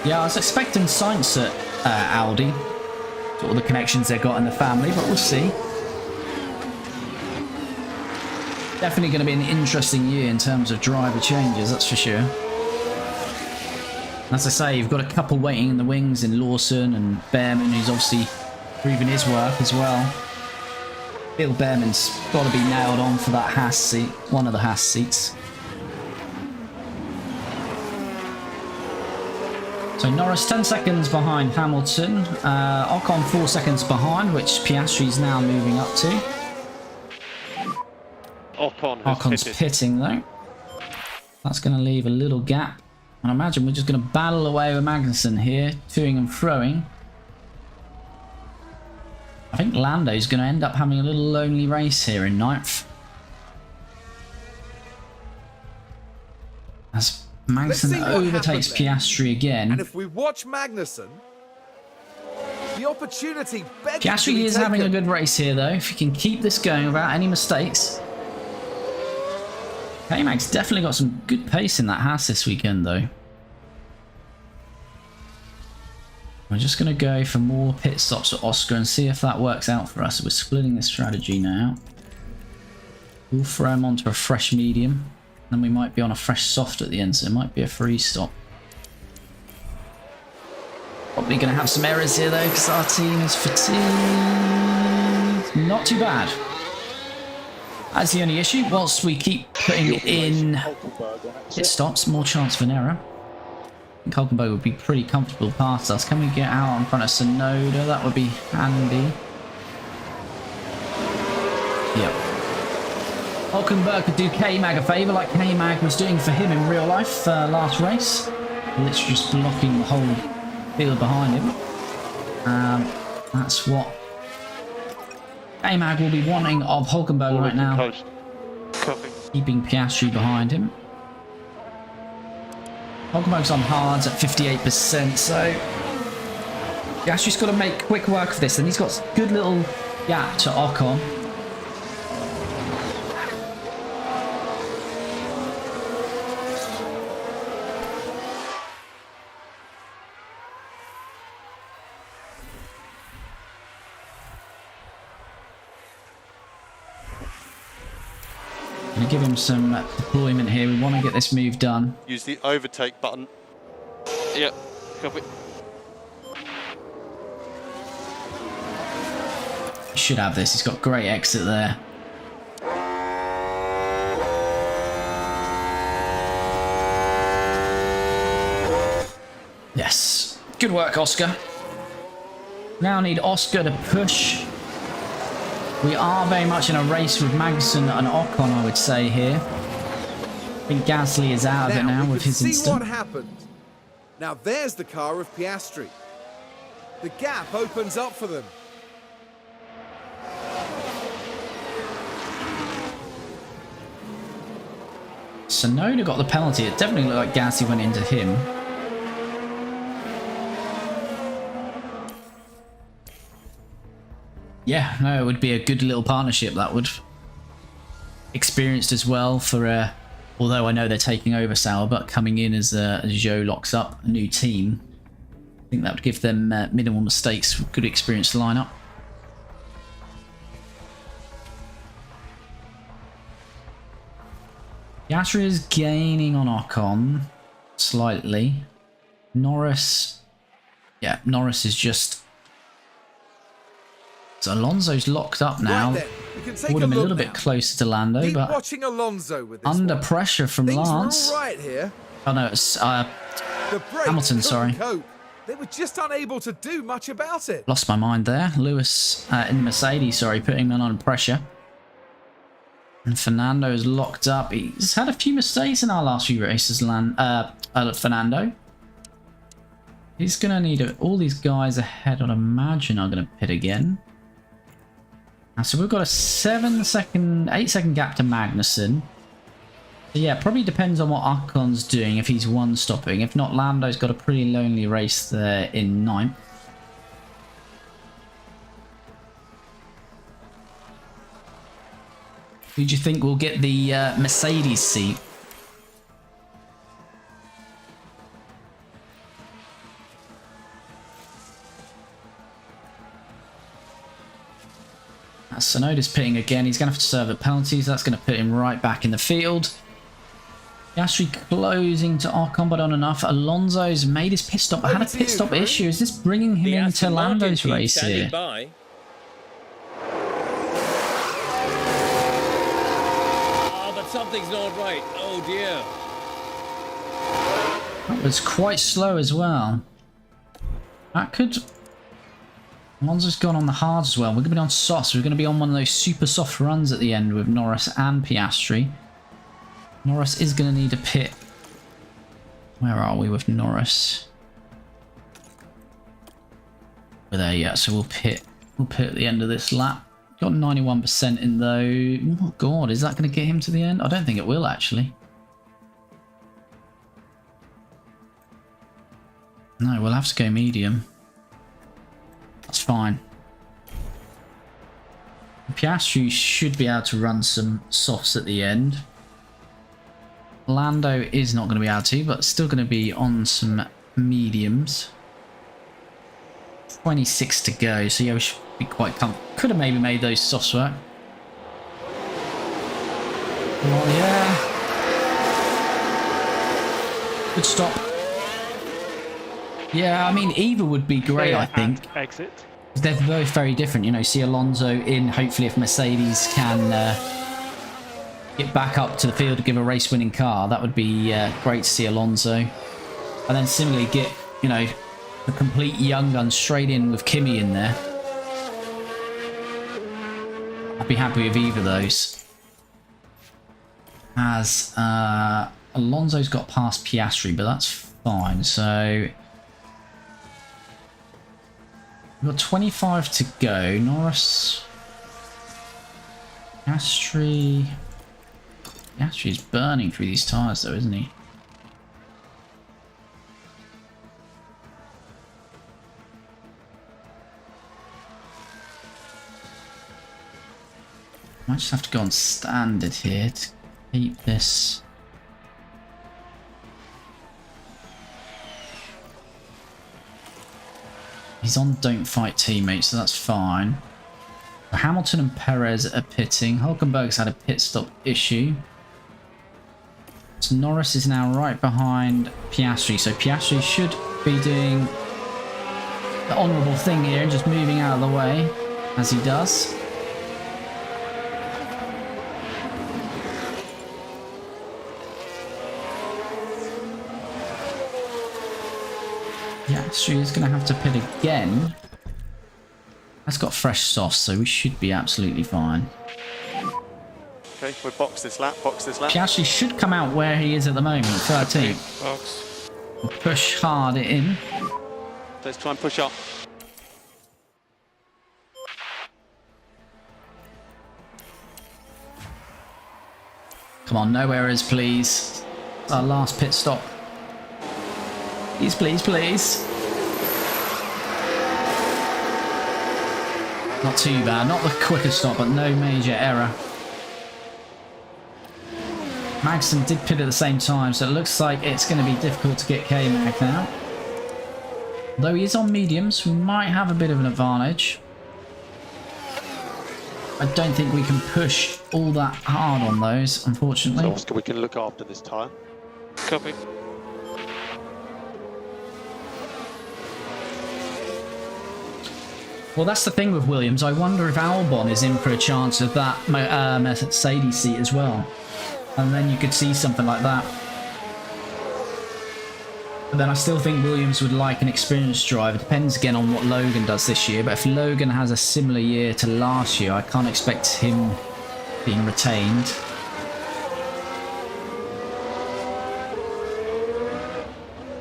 Yeah, I was expecting Sainz at Audi. Sort of the connections they've got in the family, but we'll see. Definitely going to be an interesting year in terms of driver changes, that's for sure. As I say, you've got a couple waiting in the wings in Lawson and Behrman, who's obviously proving his work as well. Bill Behrman's got to be nailed on for that Haas seat, one of the Haas seats. So Norris 10 seconds behind Hamilton, Ocon 4 seconds behind, which Piastri's now moving up to. Ocon's pitting though. That's going to leave a little gap. And I imagine we're just going to battle away with Magnussen here, toing and froing. I think Lando's going to end up having a little lonely race here in 9th. As Magnussen overtakes Piastri again. And if we watch Magnussen, the opportunity begs to Piastri be is taken. having a good race here though. If he can keep this going without any mistakes. K-Mag's definitely got some good pace in that Haas this weekend though. We're just going to go for more pit stops at Oscar and see if that works out for us. We're splitting this strategy now. We'll throw him onto a fresh medium. Then we might be on a fresh soft at the end, so it might be a free stop. Probably going to have some errors here though, because our team is fatigued. Not too bad. That's the only issue. Whilst we keep putting in pit stops, more chance of an error. I think Hulkenberg would be pretty comfortable past us. Can we get out in front of Tsunoda? That would be handy. Yep. Hulkenberg could do K-Mag a favour like K-Mag was doing for him in real life last race. Literally just blocking the whole field behind him. That's what K-Mag will be wanting of Hulkenberg right now. Copy. Keeping Piastri behind him. Hulkenberg's on hards at 58%, so Piastri's got to make quick work of this, and he's got a good little gap to Ocon. Give him some deployment here. We want to get this move done. Use the overtake button. Yep. Copy. He should have this. He's got great exit there. Good work, Oscar. Now need Oscar to push. We are very much in a race with Magnussen and Ocon, I would say here. I think Gasly is out of it now with his see instant. what happened. Now there's the car of Piastri. The gap opens up for them. Tsunoda got the penalty. It definitely looked like Gasly went into him. Yeah, no, it would be a good little partnership, that would. Experienced as well for, although I know they're taking over Sauber, but coming in as Zhou locks up a new team. I think that would give them minimal mistakes, good experience to line up. Piastri is gaining on Ocon slightly. Norris, yeah, Norris is just... So Alonso's locked up now. Right then, we can take Would have been a little now. bit closer to Lando, Keep but watching Alonso with this under one. pressure from Things Lance. were all right here. Oh no, it's The brakes Hamilton, couldn't sorry. cope. They were just unable to do much about it. Lost my mind there. Lewis in the Mercedes, sorry, putting them under pressure. And Fernando is locked up. He's had a few mistakes in our last few races, Fernando. He's going to need all these guys ahead, I'd imagine, are going to pit again. So we've got a 8-second gap to Magnussen. So yeah, probably depends on what Ocon's doing if he's one-stopping. If not, Lando's got a pretty lonely race there in 9th. Who do you think will get the Mercedes seat? Tsunoda's pitting again. He's going to have to serve the penalties. That's going to put him right back in the field. Piastri closing to Ocon, but not enough. Alonso's made his pit stop. I had a pit stop issue. Is this bringing him The into Aston Martin Lando's team race standing here? by. Oh, but something's not right. Oh dear. That was quite slow as well. That could... Alonso's gone on the hards as well. We're going to be on softs. We're going to be on one of those super soft runs at the end with Norris and Piastri. Norris is going to need a pit. Where are we with Norris? We're there yet, so we'll pit. We'll pit at the end of this lap. Got 91% in though. Oh god, is that going to get him to the end? I don't think it will actually. No, we'll have to go medium. That's fine. Piastri should be able to run some softs at the end. Lando is not going to be able to, but still going to be on some mediums. 26 to go, so yeah, we should be quite comfortable. Could have maybe made those softs work. Oh yeah. Good stop. Yeah, I mean, either would be great, I think. Exit. They're both very different, you know. See Alonso in, hopefully if Mercedes can get back up to the field to give a race-winning car, that would be great to see Alonso. And then similarly get, you know, the complete young gun straight in with Kimi in there. I'd be happy with either of those. As Alonso's got past Piastri, but that's fine, so... We've got 25 to go. Norris... Piastri's burning through these tyres though, isn't he? Might just have to go on standard here to keep this. He's on don't fight teammates, so that's fine. Hamilton and Perez are pitting. Hulkenberg's had a pit stop issue. So Norris is now right behind Piastri. So Piastri should be doing the honourable thing here and just moving out of the way as he does. Piastri is going to have to pit again. That's got fresh softs, so we should be absolutely fine. Okay, we'll box this lap, box this lap. Piastri should come out where he is at the moment, 13th. Box. We'll push hard it in. Let's try and push up. Come on, no errors, please. Our last pit stop. Please, please, please. Not too bad. Not the quickest stop, but no major error. Magnussen did pit at the same time, so it looks like it's going to be difficult to get K-Mag now. Though he is on mediums, we might have a bit of an advantage. I don't think we can push all that hard on those, unfortunately. So Oscar, we can look after this tyre. Copy. Well, that's the thing with Williams. I wonder if Albon is in for a chance of that Mercedes seat as well. And then you could see something like that. But then I still think Williams would like an experienced driver. Depends again on what Logan does this year. But if Logan has a similar year to last year, I can't expect him being retained.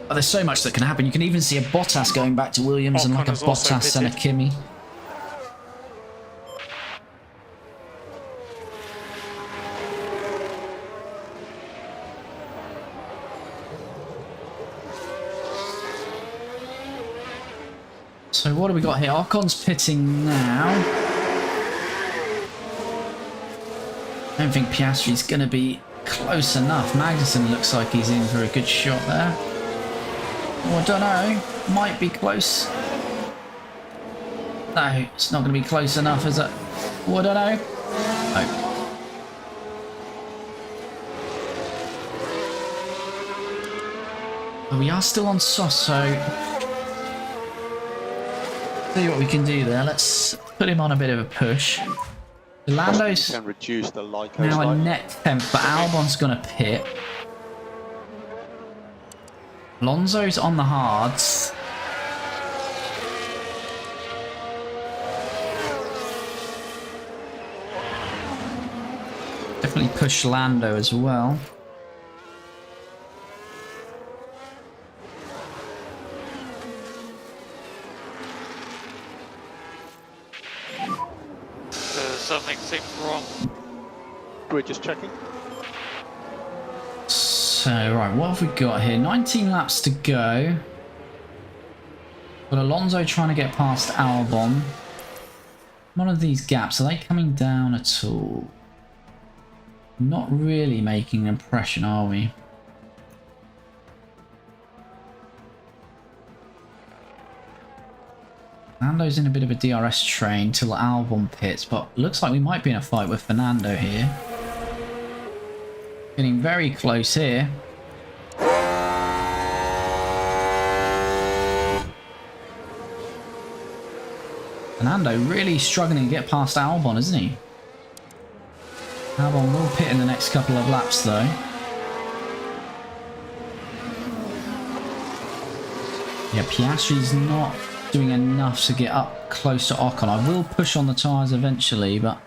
But there's so much that can happen. You can even see a Bottas going back to Williams and like a Bottas and a Kimi. So what do we got here? Ocon's pitting now. I don't think Piastri's going to be close enough. Magnussen looks like he's in for a good shot there. Oh, I don't know. Might be close. No, it's not going to be close enough, is it? Oh, I don't know. No. But we are still on sauce, so... see what we can do there. Let's put him on a bit of a push. Lando's can reduce the Lyco now a slightly. net 10th, but Albon's going to pit. Alonso's on the hards. Definitely push Lando as well. Something seems wrong. We're just checking. So, right, what have we got here? 19 laps to go. Got Alonso trying to get past Albon. One of these gaps, are they coming down at all? Not really making an impression, are we? Lando's in a bit of a DRS train till Albon pits, but looks like we might be in a fight with Fernando here. Getting very close here. Fernando really struggling to get past Albon, isn't he? Albon will pit in the next couple of laps though. Yeah, Piastri's not doing enough to get up close to Ocon. I will push on the tyres eventually, but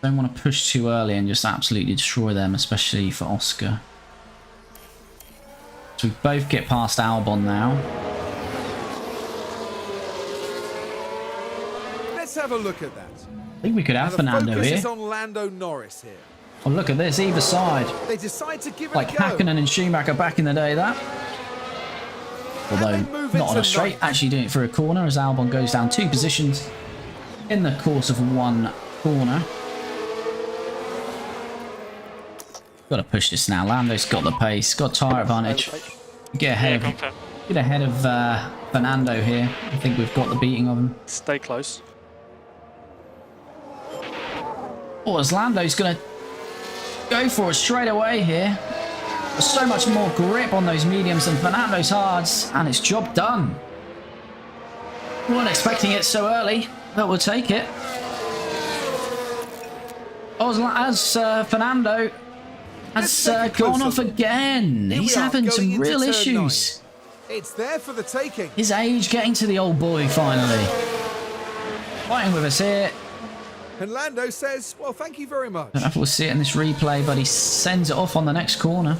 don't want to push too early and just absolutely destroy them, especially for Oscar. So we both get past Albon now. Let's have a look at that. I think we could have Fernando focus here. is on Lando Norris here. Oh, look at this, either side. They decide to give it Like a go. Hakkinen and Schumacher back in the day, that. Although And they move not on into a straight, ninth. actually doing it through a corner as Albon goes down 2 positions in the course of 1 corner. Got to push this now. Lando's got the pace, got tyre advantage. Get ahead of, Confirm. get ahead of Fernando here. I think we've got the beating of him. Stay close. Oh, as Lando's going to go for it straight away here. There's so much more grip on those mediums than Fernando's hards, and it's job done. Weren't expecting it so early, but we'll take it. Oh, as Fernando has Let's take a gone closer off look. again. Here He's we are, having going some into real turn issues. It's there for the taking. His age getting to the old boy finally. Fighting with us here. And Lando says, well, thank you very much. Don't know if we'll see it in this replay, but he sends it off on the next corner.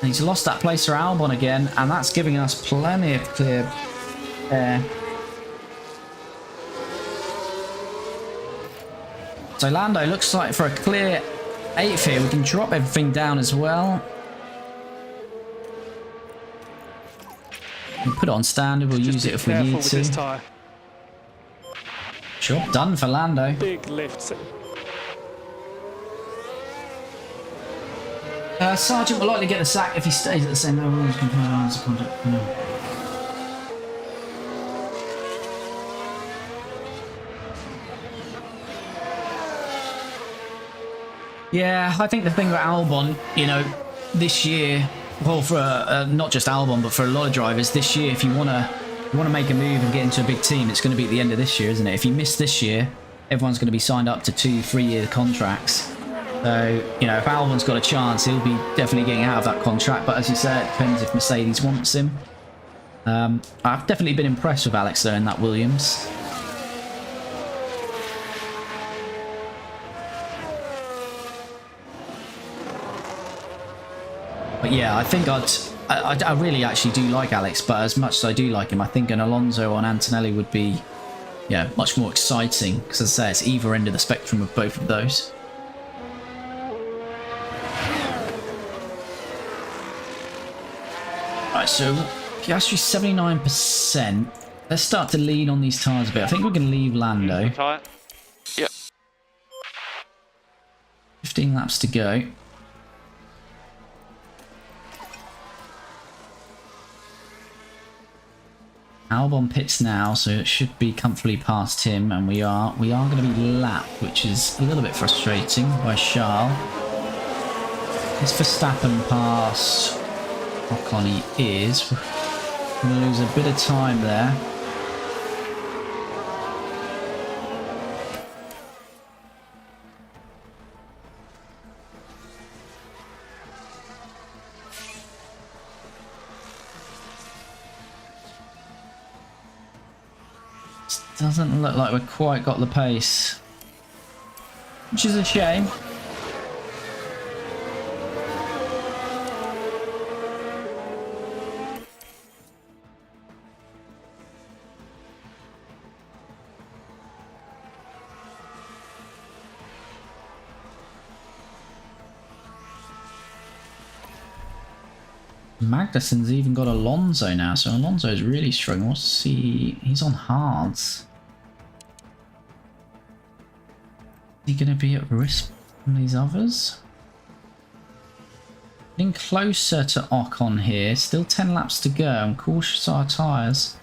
And he's lost that place for Albon again, and that's giving us plenty of clear air. So Lando looks like for a clear 8th here, we can drop everything down as well. We'll put it on standard, we'll use it if we need with this to. tyre. Job done for Lando. Big lift. Sargent will likely get the sack if he stays at the same level as compared to contract. Yeah, I think the thing about Albon, you know, this year, well, for not just Albon, but for a lot of drivers this year, if you want to make a move and get into a big team, it's going to be at the end of this year, isn't it? If you miss this year, everyone's going to be signed up to 2-3 year contracts. So, you know, if Albon's got a chance, he'll be definitely getting out of that contract. But as you said, it depends if Mercedes wants him. I've definitely been impressed with Alex though in that Williams. But yeah, I think I really actually do like Alex, but as much as I do like him, I think an Alonso or an Antonelli would be, yeah, much more exciting. Because as I say, it's either end of the spectrum of both of those. Right, so Piastri 79%. Let's start to lean on these tyres a bit. I think we're going to leave Lando. Tyre. Yep. 15 laps to go. Albon pits now, so it should be comfortably past him, and we are going to be lapped, which is a little bit frustrating by Charles. It's Verstappen past Ocon, he is. We're going to lose a bit of time there. Doesn't look like we've quite got the pace, which is a shame. Magnussen's even got Alonso now, so Alonso's really struggling. What's he's on hards. Is he going to be at risk from these others? Getting closer to Ocon here. Still 10 laps to go. I'm cautious of our tyres.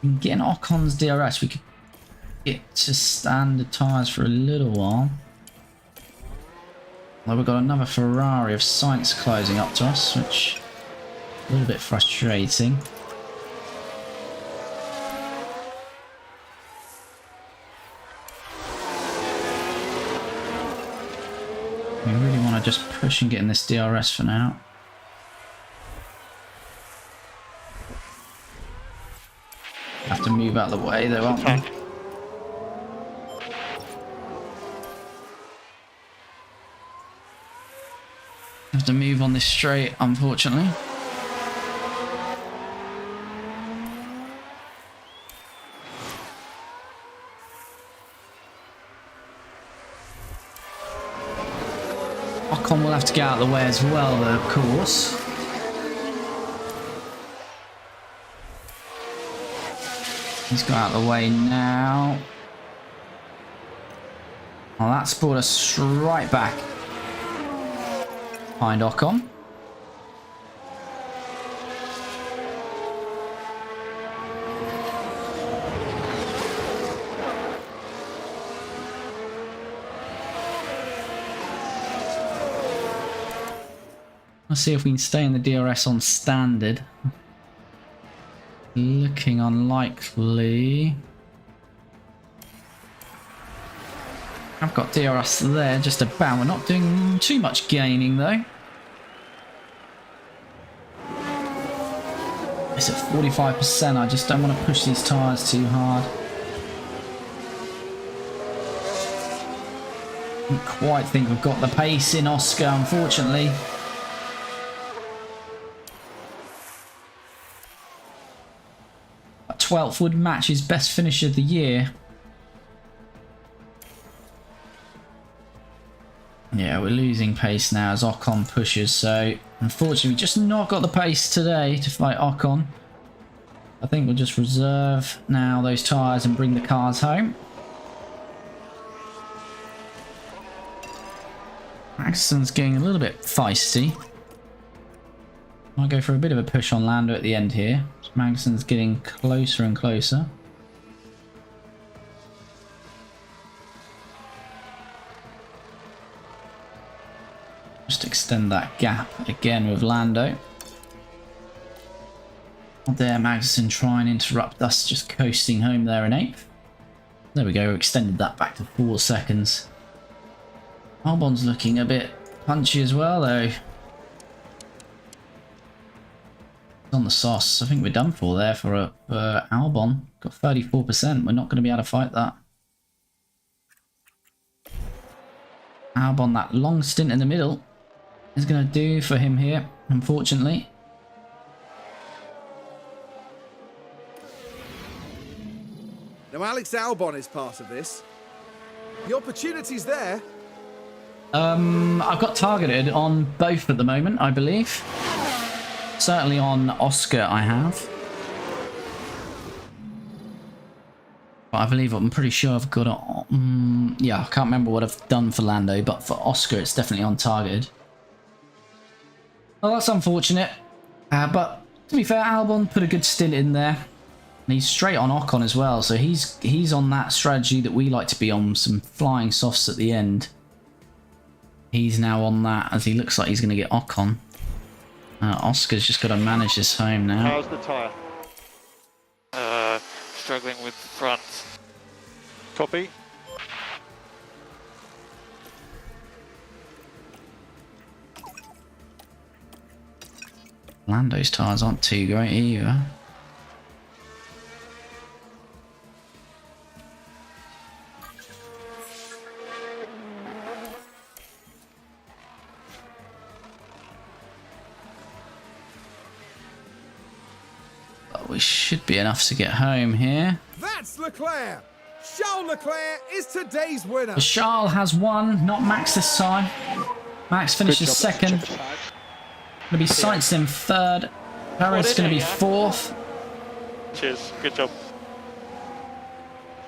We can get in Ocon's DRS. We could get to standard tyres for a little while. Well, we've got another Ferrari of Sainz closing up to us, which is a little bit frustrating. We really want to just push and get in this DRS for now. Have to move out of the way though, aren't we? Have to move on this straight, unfortunately. Ocon will have to get out of the way as well, though, of course. He's got out of the way now. Well, that's brought us right back behind Ocon. Let's see if we can stay in the DRS on standard. Looking unlikely. I've got DRS there, just about. We're not doing too much gaining though. It's at 45%. I just don't want to push these tyres too hard. I don't quite think we've got the pace in Oscar, unfortunately. A 12th would match his best finish of the year. Yeah, we're losing pace now as Ocon pushes, so unfortunately we just not got the pace today to fight Ocon. I think we'll just reserve now those tyres and bring the cars home. Magnusson's getting a little bit feisty. Might go for a bit of a push on Lando at the end here. Magnusson's getting closer and closer. Just extend that gap again with Lando. There, Magnussen try and interrupt us, just coasting home there in 8th. There we go, extended that back to 4 seconds. Albon's looking a bit punchy as well, though. On the sauce, I think we're done for there for Albon. Got 34%, we're not going to be able to fight that. Albon, that long stint in the middle is going to do for him here, unfortunately. Now Alex Albon is part of this. The opportunity's there. I've got targeted on both at the moment, I believe. Certainly on Oscar I have. But I believe, I'm pretty sure I've got it. Yeah, I can't remember what I've done for Lando, but for Oscar it's definitely on target. Well, that's unfortunate. But to be fair, Albon put a good stint in there. And he's straight on Ocon as well, so he's on that strategy that we like to be on, some flying softs at the end. He's now on that as he looks like he's going to get Ocon. Oscar's just got to manage this home now. How's the tyre? Struggling with the front. Copy. Lando's tyres aren't too great either. We should be enough to get home here. That's Leclerc. Charles Leclerc is today's winner. Charles has won, not Max this time. Max finishes second. Going to be Sainz in third. Perez going to be fourth. Cheers, good job.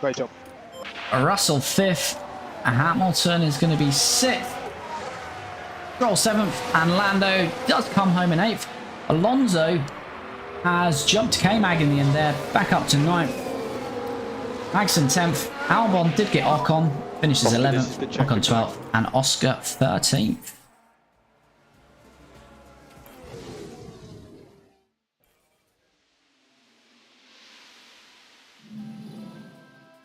Great job. Russell fifth. Hamilton is going to be sixth. Stroll seventh, and Lando does come home in 8th. Alonso has jumped K-Mag in the end there, back up to 9th. Magnussen 10th. Albon did get Ocon, finishes 11th. Ocon 12th, and Oscar 13th.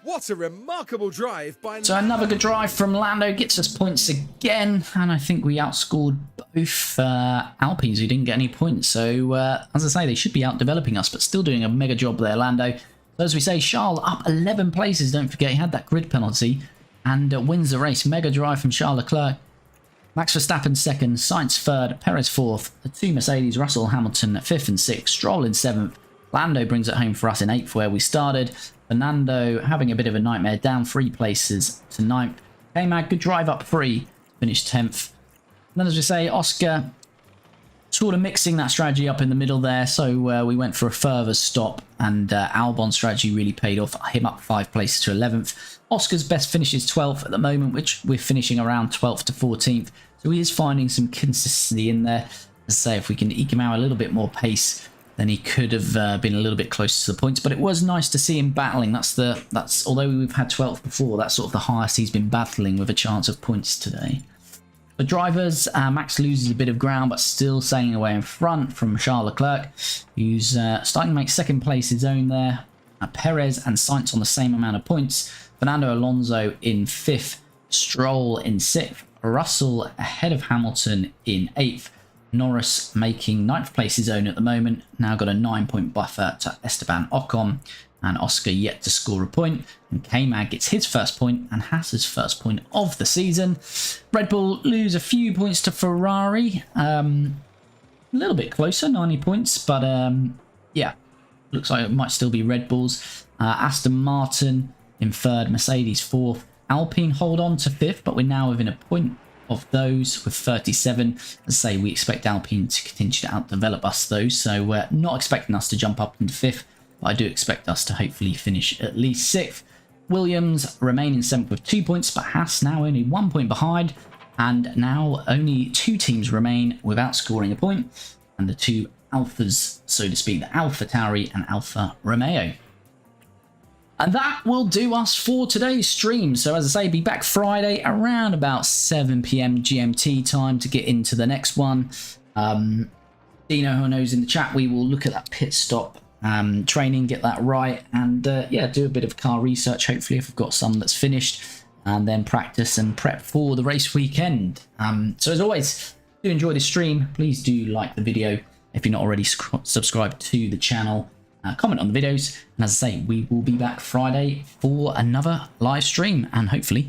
What a remarkable drive by... So another good drive from Lando gets us points again, and I think we outscored both Alpines who didn't get any points. So as I say, they should be out developing us, but still doing a mega job there, Lando. So as we say, Charles up 11 places. Don't forget he had that grid penalty and wins the race. Mega drive from Charles Leclerc. Max Verstappen second, Sainz third, Perez fourth, the 2 Mercedes, Russell, Hamilton 5th and 6th, Stroll in 7th. Lando brings it home for us in 8th where we started. Fernando having a bit of a nightmare, down 3 places to 9th. K-Mag, good drive up 3, finished 10th. And then as we say, Oscar sort of mixing that strategy up in the middle there, so we went for a further stop, and Albon's strategy really paid off, him up 5 places to 11th. Oscar's best finish is 12th at the moment, which we're finishing around 12th to 14th, so he is finding some consistency in there. As I say, if we can eke him out a little bit more pace, then he could have been a little bit closer to the points. But it was nice to see him battling. That's although we've had 12th before, that's sort of the highest he's been battling with a chance of points today. For drivers, Max loses a bit of ground, but still sailing away in front from Charles Leclerc, who's starting to make second place his own there. Perez and Sainz on the same amount of points. Fernando Alonso in 5th, Stroll in 6th, Russell ahead of Hamilton in 8th. Norris making 9th place his own at the moment. Now got a 9-point buffer to Esteban Ocon. And Oscar yet to score a point. And K-Mag gets his first point and has his first point of the season. Red Bull lose a few points to Ferrari. A little bit closer, 90 points. But yeah, looks like it might still be Red Bulls. Aston Martin in 3rd, Mercedes 4th. Alpine hold on to 5th, but we're now within a point of those with 37. As I say, we expect Alpine to continue to outdevelop us though. So we're not expecting us to jump up into 5th. But I do expect us to hopefully finish at least 6th. Williams remain in 7th with 2 points, but Haas now only 1 point behind. And now only 2 teams remain without scoring a point. And the 2 Alphas, so to speak, the Alpha Tauri and Alfa Romeo. And that will do us for today's stream. So as I say, be back Friday around about 7 PM GMT time to get into the next one. Dino, who knows in the chat, we will look at that pit stop training, get that right, and yeah, do a bit of car research, hopefully, if we've got some that's finished, and then practice and prep for the race weekend. So as always, do enjoy the stream. Please do like the video if you're not already subscribed to the channel. Comment on the videos, and as I say, we will be back Friday for another live stream, and hopefully